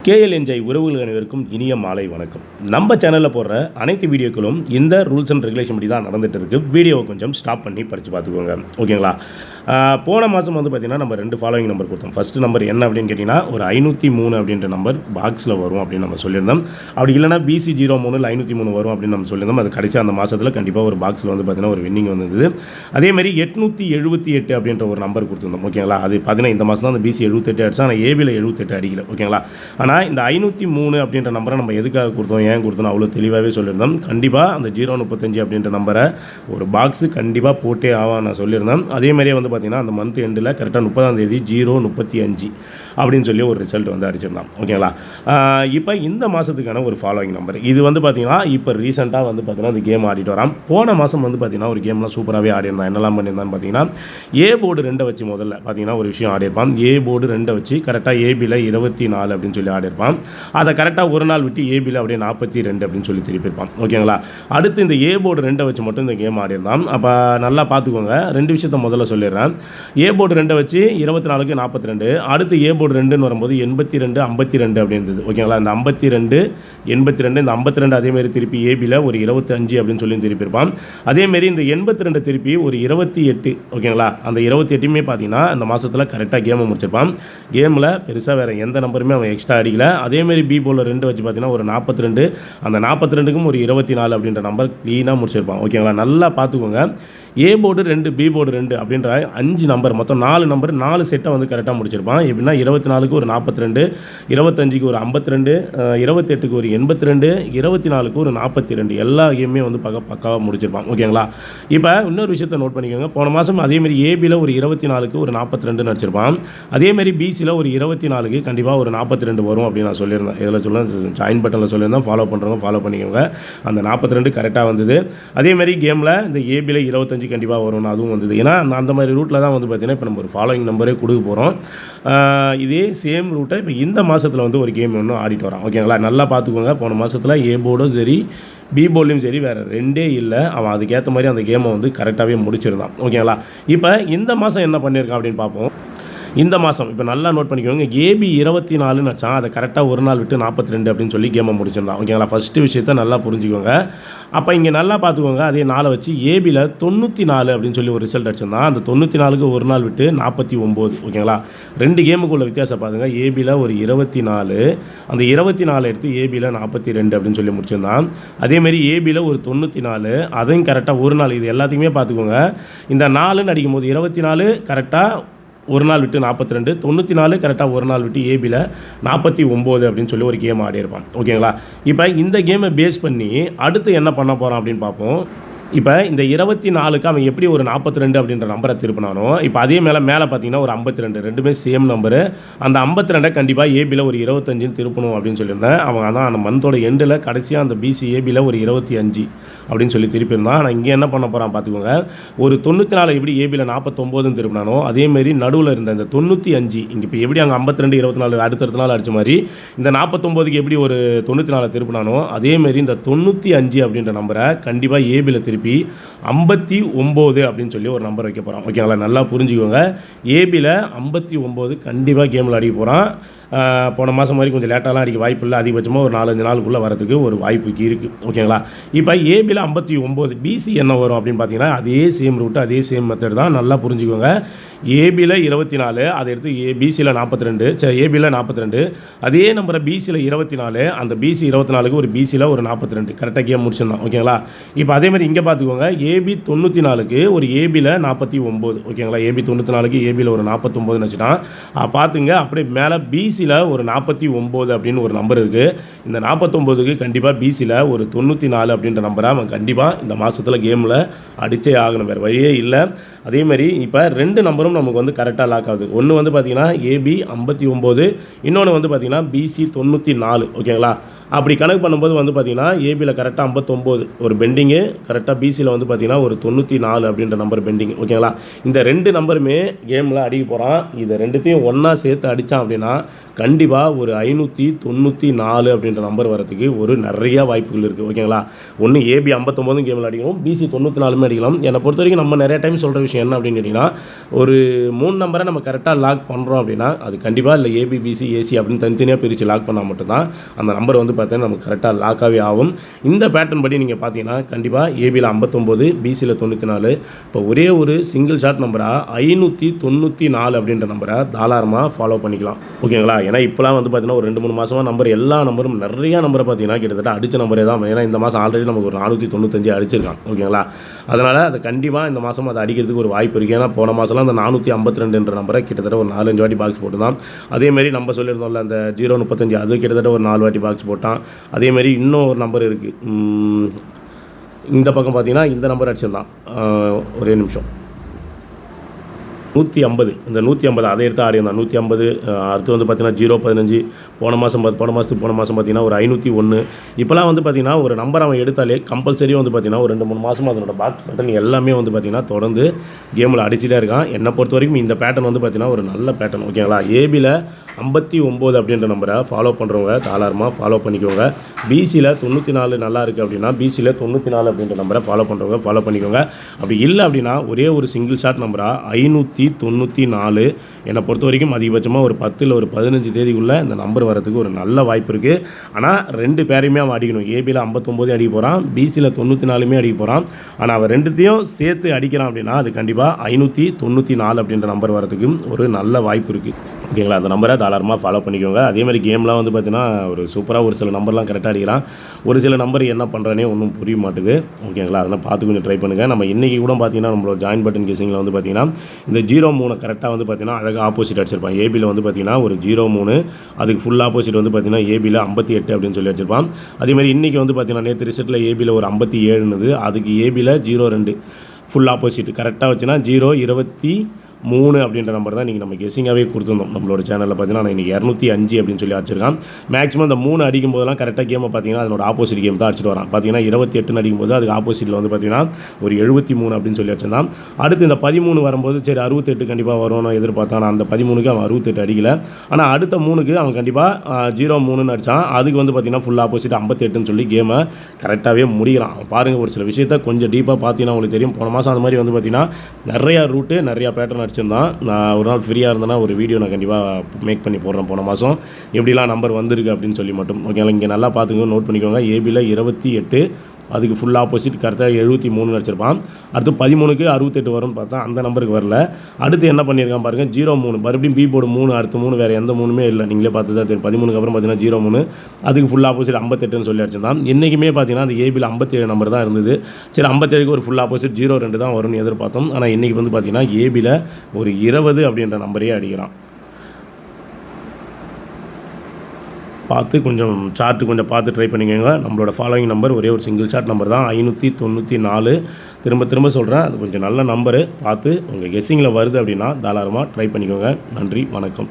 KL enjoy உறவுகள் அனைவருக்கும் இனிய மாலை வணக்கம். நம்ம சேனலில் போடுற அனைத்து வீடியோக்களும் இந்த ரூல்ஸ் அண்ட் ரெகுலேஷன் படி தான் நடந்துகிட்டு இருக்குது. வீடியோவை கொஞ்சம் ஸ்டாப் பண்ணி படித்து பார்த்துக்கோங்க, ஓகேங்களா? போன மாதம் வந்து பார்த்திங்கன்னா நம்ம 2 ஃபாலோவிங் நம்பர் கொடுத்தோம். ஃபஸ்ட்டு நம்பர் என்ன அப்படின்னு கேட்டிங்கன்னா, ஒரு 503 அப்படின்ற நம்பர் பாக்ஸில் வரும் அப்படின்னு நம்ம சொல்லியிருந்தோம். அப்படி இல்லைனா BC 03 இல்லை 503 வரும் அப்படின்னு நம்ம சொல்லியிருந்தோம். அது கடைசி அந்த மாதத்தில் கண்டிப்பாக ஒரு பாக்ஸில் வந்து பார்த்திங்கன்னா ஒரு வின்னிங் வந்தது. அதேமாதிரி 878 அப்படின்ற ஒரு நம்பர் கொடுத்துருந்தோம், ஓகேங்களா? அது பார்த்திங்கன்னா இந்த மாதம் தான் அந்த BC 78 அடிச்சு, ஆனால் ஏபியில் 78 அடிக்கல, ஓகேங்களா? ஆனால் இந்த 503 அப்படின்ற நம்பரை நம்ம எதுக்காக கொடுத்தோம், ஏன் கொடுத்தோம் அவ்வளோ தெளிவாகவே சொல்லியிருந்தோம். கண்டிப்பாக அந்த 035 அப்படின்ற நம்பரை ஒரு பாக்ஸு கண்டிப்பாக போட்டே ஆவான் நான் சொல்லியிருந்தேன். அதேமாதிரியே வந்து பார்த்திங்கன்னா அந்த மந்த் எண்டில் கரெக்டாக 30ஆம் தேதி 035 அப்படின்னு சொல்லி ஒரு ரிசல்ட் வந்து அடிச்சிருந்தான், ஓகேங்களா? இப்போ இந்த மாதத்துக்கான ஒரு ஃபாலோவிங் நம்பர் இது வந்து பார்த்திங்கன்னா இப்போ ரீசெண்டாக வந்து பார்த்திங்கன்னா அந்த கேம் ஆடிட்டு வரான். போன மாதம் வந்து பார்த்திங்கன்னா ஒரு கேம்லாம் சூப்பராகவே ஆடிருந்தான். என்னெல்லாம் பண்ணியிருந்தான்னு பார்த்தீங்கன்னா, ஏ போர்டு 2 வச்சு முதல்ல பார்த்திங்கன்னா ஒரு விஷயம் ஆடிருப்பான். ஏ போர்டு 2 வச்சு கரெக்டாக ஏபியில் 24 அப்படின்னு சொல்லி ஆடிருப்பான். அதை கரெக்டாக ஒரு நாள் விட்டு ஏபியில் அப்படியே 42 அப்படின்னு சொல்லி திருப்பியிருப்பான், ஓகேங்களா? அடுத்து இந்த ஏ போர்டு 2 வச்சு மட்டும் இந்த கேம் ஆடிருந்தான். அப்போ நல்லா பார்த்துக்கோங்க, 2 விஷயத்த முதல்ல சொல்லிடுறேன். ஏ போர்டு 2 வச்சு 24க்கு 42, அடுத்து ஏ போர்டு 2ன்னு வரும்போது 82 52 அப்படி இருந்தது, ஓகேங்களா? இந்த 52 82 இந்த 52 அதேமாரி திருப்பி ஏபியில் ஒரு 25 அப்படின்னு சொல்லி திருப்பியிருப்பான். அதேமாரி இந்த 82 திருப்பி ஒரு 28, ஓகேங்களா? அந்த 28மே பார்த்தீங்கன்னா இந்த மாதத்தில் கரெக்டாக கேமை முடிச்சிருப்பான். கேமில் பெருசாக வேறு எந்த நம்பருமே அவன் எக்ஸ்ட்ரா அடிக்கல. அதேமாரி பி போர்டில் 2 வச்சு பார்த்தீங்கன்னா ஒரு 42, அந்த 42க்கும் ஒரு 24 அப்படின்ற நம்பர் க்ளீனாக முடிச்சிருப்பான், ஓகேங்களா? நல்லா பார்த்துக்கோங்க. ஏ போர்டு 2 பி போர்டு 2 அப்படின்ற 5 நம்பர் மொத்தம் 4 நம்பர் 4 செட்டை வந்து கரெக்டாக முடிச்சிருப்பான். எப்படின்னா 24க்கு ஒரு 42, 25க்கு ஒரு 52, 28க்கு ஒரு 82, 24க்கு ஒரு 42 எல்லா கேமுமே வந்து பக்காவாக முடிச்சிருப்பான், ஓகேங்களா? இப்போ இன்னொரு விஷயத்தை நோட் பண்ணிக்கோங்க. போன மாதம் அதேமாரி ஏபியில் ஒரு 24க்கு ஒரு 42 அடிச்சிருப்பான். அதேமாரி பிசியில் ஒரு 24க்கு கண்டிப்பாக ஒரு 42 வரும் அப்படின்னு நான் சொல்லியிருந்தேன். இதில் சொல்ல ஜாயின் பட்டனில் சொல்லியிருந்தேன். ஃபாலோ பண்ணுறவங்க ஃபாலோ பண்ணிக்கோங்க. அந்த 42 கரெக்டாக வந்தது. அதேமாரி கேமில் இந்த ஏபியில் 25 கண்டிப்பாக வரும்னு அதுவும் வந்தது. ஏன்னா அந்த மாதிரி ரூட்டில் தான் வந்து பார்த்திங்கன்னா இப்போ நம்ம ஒரு ஃபாலோயிங் நம்பரே கொடுக்க போகிறோம். இதே சேம் ரூட்டை இப்போ இந்த மாதத்தில் வந்து ஒரு கேம் ஒன்று ஆடிட்டு வரான், ஓகேங்களா? நல்லா பார்த்துக்கோங்க. போன மாதத்தில் ஏ போர்டும் சரி பி போர்ட்லையும் சரி வேறு 2 இல்லை. அவன் அதுக்கேற்ற மாதிரி அந்த கேமை வந்து கரெக்டாகவே முடிச்சிருந்தான், ஓகேங்களா? இப்போ இந்த மாதம் என்ன பண்ணியிருக்கான் அப்படின்னு பார்ப்போம். இந்த மாதம் இப்போ நல்லா நோட் பண்ணிக்கோங்க. ஏபி 24ன்னு வச்சான், அதை கரெக்டாக ஒரு நாள் விட்டு 42 அப்படின்னு சொல்லி கேமை முடிச்சிருந்தான், ஓகேங்களா? ஃபஸ்ட்டு விஷயத்தை நல்லா புரிஞ்சுக்கோங்க. அப்போ இங்கே நல்லா பார்த்துக்கோங்க. அதே 4 வச்சு ஏபியில் 94 அப்படின்னு சொல்லி ஒரு ரிசல்ட் அடிச்சிருந்தான். அந்த 94க்கு ஒரு நாள் விட்டு 49, ஓகேங்களா? 2 கேமுக்குள்ள வித்தியாசம் பாருங்கள். ஏபியில் ஒரு 24, அந்த 24 எடுத்து ஏபியில் 42 அப்படின்னு சொல்லி முடிச்சிருந்தான். அதேமாரி ஏபியில் ஒரு 94, அதையும் கரெக்டாக ஒரு நாள். இது எல்லாத்தையுமே பார்த்துக்கோங்க. இந்த 4ன்னு அடிக்கும் போது 24 கரெக்டாக ஒரு நாள் விட்டு 42, 94 கரெக்டாக ஒரு நாள் விட்டு ஏபியில் 49 அப்படின்னு சொல்லி ஒரு கேம் ஆடியிருப்பான், ஓகேங்களா? இப்போ இந்த கேமை பேஸ் பண்ணி அடுத்து என்ன பண்ண போகிறான் அப்படின்னு பார்ப்போம். இப்போ இந்த 24க்கு அவன் எப்படி ஒரு 42 அப்படின்ற நம்பரை திருப்பினானோ, இப்போ அதே மேலே பார்த்தீங்கன்னா ஒரு 52, ரெண்டுமே சேம் நம்பரு. அந்த 52 கண்டிப்பாக ஏபியில் ஒரு 25 திருப்பணும் அப்படின்னு சொல்லியிருந்தேன். அவன் அதான் அந்த மந்தோட எண்டில் கடைசியாக அந்த பிசி ஏபியில் ஒரு 25 அப்படின்னு சொல்லி திருப்பியிருந்தான். ஆனால் இங்கே என்ன பண்ண போகிறான் பார்த்துக்கோங்க. ஒரு 94 எப்படி ஏபியில் 49ன்னு திருப்பினானோ அதேமாரி நடுவில் இருந்த இந்த 95 இங்கே இப்போ எப்படி அங்கே 52 24 அடுத்தடுத்த நாள் அடித்த மாதிரி இந்த 49க்கு எப்படி ஒரு 94 திருப்பினானோ அதேமாரி இந்த 95 அப்படின்ற நம்பரை கண்டிப்பாக ஏபியில் திருப்பி 59 அப்படின்னு சொல்லி ஒரு நம்பர் வைக்க போகிறான், ஓகேங்களா? நல்லா புரிஞ்சுக்கோங்க. ஏபியில் 59 கண்டிப்பாக கேமில் அடிக்க போகிறான். போன மாதம் மாதிரி கொஞ்சம் லேட்டாலாம் அடிக்க வாய்ப்பு இல்லை. அதிகபட்சமாக ஒரு 4-5 நாளுக்குள்ளே வரதுக்கு ஒரு வாய்ப்பு இருக்குது, ஓகேங்களா? இப்போ ஏபியில் 59, பிசி என்ன வரும் அப்படின்னு பார்த்தீங்கன்னா அதே சேம் ரூட்டு அதே சேம் மெத்தட் தான். நல்லா புரிஞ்சுக்கோங்க. ஏபியில் 24, அதை எடுத்து பிசியில் 42, ஏபியில் 42, அதே நம்பரை பிசியில் 24, அந்த பிசி 24க்கு ஒரு பிசியில் ஒரு 42 கரெக்டாக கேம் முடிச்சிருந்தான், ஓகேங்களா? இப்போ அதேமாதிரி இங்கே பார்த்துக்கோங்க. ஏபி 94க்கு ஒரு ஏபியில் 49, ஓகேங்களா? ஏபி 94க்கு ஏபியில் ஒரு 49ன்னு வச்சுட்டான். பார்த்துங்க. அப்படியே மேலே பிசியில் ஒரு 49 அப்படின்னு ஒரு நம்பர் இருக்குது. இந்த 49க்கு கண்டிப்பாக பிசியில் ஒரு 94 அப்படின்ற நம்பரை அவன் கண்டிப்பாக இந்த மாதத்தில் கேமில் அடித்தே ஆகணும், வேறு வழியே இல்லை. அதேமாதிரி இப்போ 2 நம்பரும் நமக்கு வந்து கரெக்டாக லாக் ஆகுது. ஒன்று வந்து பார்த்திங்கன்னா ஏபி 59, இன்னொன்று வந்து பார்த்திங்கன்னா பிசி 94, ஓகேங்களா? அப்படி கணக்கு பண்ணும்போது வந்து பார்த்திங்கன்னா ஏபியில் கரெக்டாக 59 ஒரு பெண்டிங்கு, கரெக்டாக பிசியில் வந்து பார்த்திங்கன்னா ஒரு 94 அப்படின்ற நம்பர் பெண்டிங். ஓகேங்களா? இந்த 2 நம்பருமே கேமில் அடிக்க போகிறான். இதை ரெண்டுத்தையும் ஒன்றா சேர்த்து அடித்தான் அப்படின்னா கண்டிப்பாக ஒரு 594 அப்படின்ற நம்பர் வரதுக்கு ஒரு நிறையா வாய்ப்புகள் இருக்குது. ஓகேங்களா? ஒன்று ஏபி 59 கேமில் அடிக்கணும், பிசி 94 அடிக்கலாம். என்னை பொறுத்த வரைக்கும் நம்ம நிறைய டைம் சொல்கிற விஷயம் என்ன அப்படின்னு கேட்டிங்கன்னா, ஒரு 3 நம்பரை நம்ம கரெக்டாக லாக் பண்ணுறோம் அப்படின்னா அது கண்டிப்பாக இல்லை ஏபி பிசி ஏசி அப்படின்னு தனித்தனியாக பிரித்து லாக் பண்ணால் மட்டும்தான் அந்த நம்பர் வந்து பார்த்தீங்கன்னா நமக்கு கரெக்டாக லாக்காகவே ஆகும். இந்த பேட்டர்ன் படி நீங்கள் பார்த்தீங்கன்னா கண்டிப்பாக ஏபியில் 59, பிசியில் 94. இப்போ ஒரே ஒரு சிங்கிள் ஷாட் நம்பராக 594 அப்படின்ற நம்பரை தாராளமாக ஃபாலோ பண்ணிக்கலாம். ஓகேங்களா? ஏன்னா இப்போலாம் வந்து பார்த்தீங்கன்னா ஒரு 2-3 மாதமாக நம்பர் எல்லா நம்பரும் நிறையா நம்பரை பார்த்தீங்கன்னா கிட்டத்தட்ட அடித்த நம்பரே தான். ஏன்னா இந்த மாதம் ஆல்ரெடி நமக்கு ஒரு 495 அடிச்சிருக்கான். ஓகேங்களா? அதனால் அது கண்டிப்பாக இந்த மாதம் அதை அடிக்கிறதுக்கு ஒரு வாய்ப்பு இருக்குது. ஏன்னா போன மாதம்லாம் அந்த 452 நம்பரை கிட்டத்தட்ட ஒரு 4-5 வாட்டி பாக்ஸ் போட்டு தான். அதேமாரி நம்ம சொல்லியிருந்தோம்ல அந்த 035 அது கிட்டத்தட்ட ஒரு 4 வாட்டி பாக்ஸ் போட்டான். அதேமாரி இன்னும் ஒரு நம்பர் இருக்குது, இந்த பக்கம் பார்த்தீங்கன்னா இந்த நம்பர் அடிச்சிருந்தான். ஒரே நிமிஷம், 150, இந்த 150 அதை எடுத்து ஆடியிருந்தான் 150. அடுத்து வந்து பார்த்தீங்கன்னா 015 போன மாதம் பார்த்தீங்கன்னா ஒரு 501. இப்போலாம் வந்து பார்த்தீங்கன்னா ஒரு நம்பர் அவன் எடுத்தாலே கம்பல்சரி வந்து பார்த்தீங்கன்னா ஒரு 2-3 மாதமாக அதனோட பாக்ஸ் பேட்டர்ன் எல்லாமே வந்து பார்த்தீங்கன்னா தொடர்ந்து கேமில் அடிச்சுட்டே இருக்கான். என்னை பொறுத்த வரைக்கும் இந்த பேட்டர்ன் வந்து பார்த்தீங்கன்னா ஒரு நல்ல பேட்டர்ன். ஓகேங்களா? ஏபியில் 59 அப்படின்ற நம்பரை ஃபாலோ பண்ணுறவங்க தாராளமாக ஃபாலோ பண்ணிக்கோங்க. பிசியில் 94 நல்லா இருக்குது அப்படின்னா பிசியில் 94 அப்படின்ற நம்பரை ஃபாலோ பண்ணுறவங்க ஃபாலோ பண்ணிக்கோங்க. அப்படி இல்லை அப்படின்னா ஒரே ஒரு சிங்கிள் ஷாட் நம்பராக 594 என்னை பொறுத்த வரைக்கும் அதிகபட்சமாக ஒரு 10 இல்லை ஒரு 15 தேதிக்குள்ளே இந்த நம்பர் வரதுக்கு ஒரு நல்ல வாய்ப்பு இருக்குது. ஆனால் 2 பேரையுமே அவன் அடிக்கணும். ஏபியில் 59 அடிக்க போகிறான், பிசியில் 94 அடிக்க போகிறான். ஆனால் அவன் ரெண்டுத்தையும் சேர்த்து அடிக்கிறான் அப்படின்னா அது கண்டிப்பாக 594 அப்படின்ற நம்பர் வரதுக்கு ஒரு நல்ல வாய்ப்பு இருக்குது. ஓகேங்களா? அந்த நம்பரை தாராளமாக ஃபாலோ பண்ணிக்கோங்க. அதேமாதிரி கேம்லாம் வந்து பார்த்தீங்கன்னா ஒரு சூப்பராக ஒரு சில நம்பர்லாம் கரெக்டாக அடிக்கிறான். ஒரு சில நம்பர் என்ன பண்ணுறானே ஒன்றும் புரிய மாட்டுது. ஓகேங்களா? அதெல்லாம் பார்த்து கொஞ்சம் ட்ரை பண்ணுங்கள். நம்ம இன்றைக்கி கூட பார்த்தீங்கன்னா நம்மளோட ஜாயின் பட்டன் கெஸிங்கில் வந்து பார்த்தீங்கன்னா இந்த 03 கரெக்டாக வந்து பார்த்தீங்கன்னா அழகாக ஆப்போசிட் அடிச்சிருப்பான். ஏபியில் வந்து பார்த்தீங்கன்னா ஒரு 03, அதுக்கு ஃபுல் ஆப்போசிட் வந்து பார்த்தீங்கன்னா ஏபியில் 58 அப்படின்னு சொல்லி வச்சிருப்பான். அதேமாதிரி இன்றைக்கி வந்து பார்த்தீங்கன்னா நேற்று ரிசல்ட்டில் ஏபியில் ஒரு 57, அதுக்கு ஏபியில் 02 ஃபுல் ஆப்போசிட் கரெக்டாக வச்சுன்னா 023 அப்படின்ற நம்பர் தான் இன்றைக்கி நம்ம கெஸிங்காகவே கொடுத்துருந்தோம். நம்மளோட சேனலில் பார்த்தீங்கன்னா நான் இன்றைக்கி 205 அப்படின்னு சொல்லி அடிச்சிருக்கான். மேக்ஸிமம் இந்த 3 அடிக்கும் போதெல்லாம் கரெக்டாக கேமை பார்த்தீங்கன்னா அதனோட ஆப்போசிட் கேம் தான் அடிச்சிட்டு வரான். பார்த்தீங்கன்னா 28 அடிக்கும்போது அதுக்கு ஆப்போசிட்டில் வந்து பார்த்தீங்கன்னா ஒரு 73 அப்படின்னு சொல்லி அடிச்சிருந்தான். அடுத்து இந்த 13 வரும்போது சரி 68 கண்டிப்பாக வரும்னு எதிர்பார்த்தான். அந்த 13க்கு அவன் 68 அடிக்கலை. ஆனால் அடுத்த 3க்கு அவன் கண்டிப்பாக 03 அடித்தான். அதுக்கு வந்து பார்த்தீங்கன்னா ஃபுல் ஆப்போசிட் 58ன்னு சொல்லி கேமை கரெக்டாகவே முடிகிறான். பாருங்கள், ஒரு சில விஷயத்தை கொஞ்சம் டீப்பாக பார்த்தீங்கன்னா உங்களுக்கு தெரியும். போன மாதம் அந்த மாதிரி வந்து பார்த்தீங்கன்னா நிறையா ரூட்டு நிறையா பேட்டர்ன் அடிச்சிருந்தான். நான் ஒரு நாள் ஃப்ரீயாக இருந்தேன்னா ஒரு வீடியோ நான் கண்டிப்பாக மேக் பண்ணி போடுறேன் போன மாதம் எப்படிலாம் நம்பர் வந்திருக்கு அப்படின்னு சொல்லி மட்டும். ஓகேங்களா? இங்கே நல்லா பார்த்துக்கோங்க, நோட் பண்ணிக்கோங்க. ஏபியில் 28, அதுக்கு ஃபுல் ஆப்போசிட் கரெக்டாக 73 அடிச்சிருப்பான். அடுத்து 13க்கு 68 வரும்னு பார்த்தா அந்த நம்பருக்கு வரல. அடுத்து என்ன பண்ணியிருக்கான் பாருங்கள், 03 மறுபடியும் பி போர்டு 3, அடுத்த 3 வேறு எந்த 3மே இல்லை. நீங்களே பார்த்து தான் தெரியும். 13க்கு அப்புறம் பார்த்தீங்கன்னா 03, அதுக்கு ஃபுல் ஆப்போசிட் 58ன்னு சொல்லி அடிச்சிருந்தான். இன்றைக்குமே பார்த்தீங்கன்னா அந்த ஏபியில் 57 நம்பர் தான் இருந்தது. சரி 57க்கு ஒரு ஃபுல் ஆப்போசிட் 02 தான் வரும்னு எதிர்பார்த்தோம். ஆனால் இன்றைக்கி வந்து பார்த்தீங்கன்னா ஏபியில் ஒரு 20 அப்படின்ற நம்பரே அடிக்கிறான். பார்த்து கொஞ்சம் சார்ட்டு கொஞ்சம் பார்த்து ட்ரை பண்ணிக்கோங்க. நம்மளோட ஃபாலோயிங் நம்பர் ஒரே ஒரு சிங்கிள் ஷாட் நம்பர் தான் 594. திரும்ப சொல்கிறேன், அது கொஞ்சம் நல்ல நம்பரு. பார்த்து உங்கள் கெஸ்ஸிங்கில் வருது அப்படின்னா தாராளமாக ட்ரை பண்ணிக்கோங்க. நன்றி, வணக்கம்.